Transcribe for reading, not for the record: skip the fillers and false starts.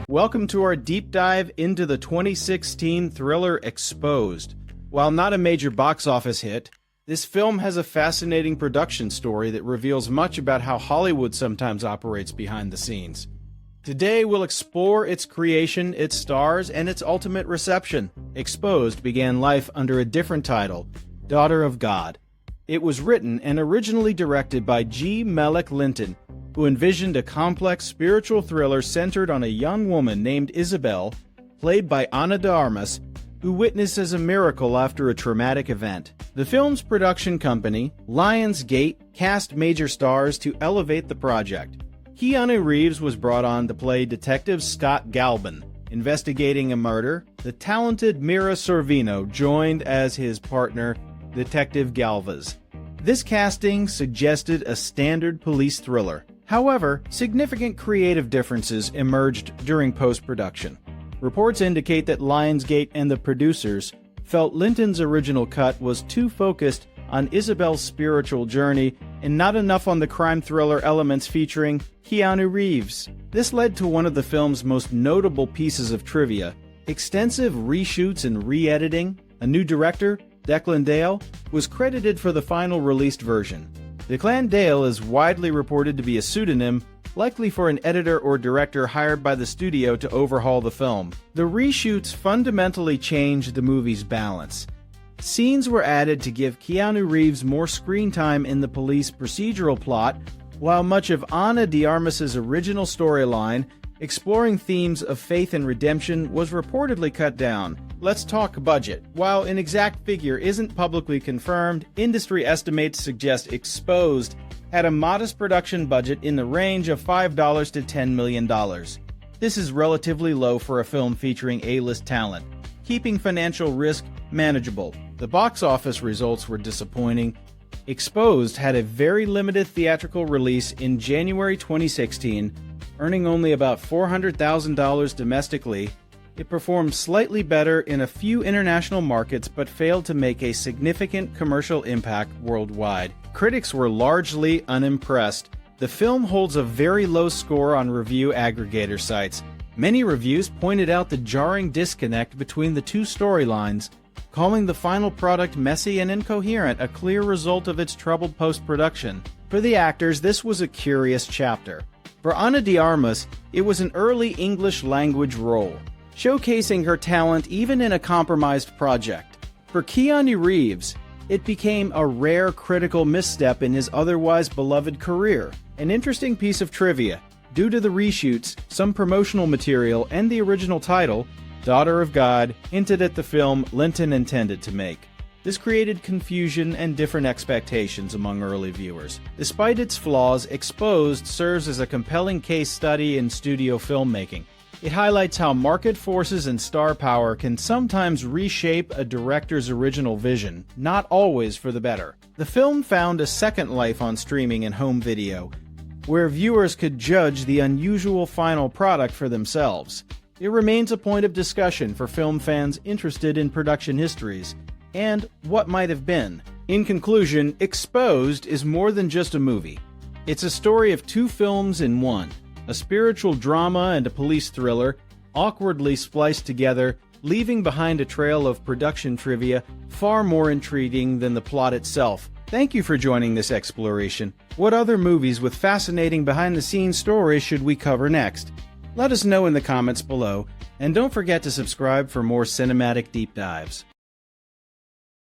Welcome to our deep dive into the 2016 thriller Exposed. While not a major box office hit, this film has a fascinating production story that reveals much about how Hollywood sometimes operates behind the scenes. Today we'll explore its creation, its stars, and its ultimate reception. Exposed began life under a different title, Daughter of God. It was written and originally directed by G. Melek Linton, who envisioned a complex spiritual thriller centered on a young woman named Isabel, played by Ana de Armas, who witnesses a miracle after a traumatic event. The film's production company, Lionsgate, cast major stars to elevate the project. Keanu Reeves was brought on to play Detective Scott Galban. Investigating a murder, the talented Mira Sorvino joined as his partner, Detective Galvez. This casting suggested a standard police thriller. However, significant creative differences emerged during post-production. Reports indicate that Lionsgate and the producers felt Linton's original cut was too focused on Isabel's spiritual journey and not enough on the crime thriller elements featuring Keanu Reeves. This led to one of the film's most notable pieces of trivia: extensive reshoots and re-editing. A new director, Declan Dale, was credited for the final released version. Declan Dale is widely reported to be a pseudonym, likely for an editor or director hired by the studio to overhaul the film. The reshoots fundamentally changed the movie's balance. Scenes were added to give Keanu Reeves more screen time in the police procedural plot, while much of Ana de Armas' original storyline, exploring themes of faith and redemption, was reportedly cut down. Let's talk budget. While an exact figure isn't publicly confirmed, industry estimates suggest Exposed had a modest production budget in the range of $5 to $10 million. This is relatively low for a film featuring A-list talent, keeping financial risk manageable. The box office results were disappointing. Exposed had a very limited theatrical release in January 2016, earning only about $400,000 domestically. It performed slightly better in a few international markets but failed to make a significant commercial impact worldwide. Critics were largely unimpressed. The film holds a very low score on review aggregator sites. Many reviews pointed out the jarring disconnect between the two storylines, calling the final product messy and incoherent, a clear result of its troubled post-production. For the actors, this was a curious chapter. For Ana de Armas, it was an early English language role, showcasing her talent even in a compromised project. For Keanu Reeves, it became a rare critical misstep in his otherwise beloved career. An interesting piece of trivia: due to the reshoots, some promotional material, and the original title, Daughter of God, hinted at the film Linton intended to make. This created confusion and different expectations among early viewers. Despite its flaws, Exposed serves as a compelling case study in studio filmmaking. It highlights how market forces and star power can sometimes reshape a director's original vision, not always for the better. The film found a second life on streaming and home video, where viewers could judge the unusual final product for themselves. It remains a point of discussion for film fans interested in production histories and what might have been. In conclusion, Exposed is more than just a movie. It's a story of two films in one. A spiritual drama and a police thriller, awkwardly spliced together, leaving behind a trail of production trivia far more intriguing than the plot itself. Thank you for joining this exploration. What other movies with fascinating behind-the-scenes stories should we cover next? Let us know in the comments below, and don't forget to subscribe for more cinematic deep dives.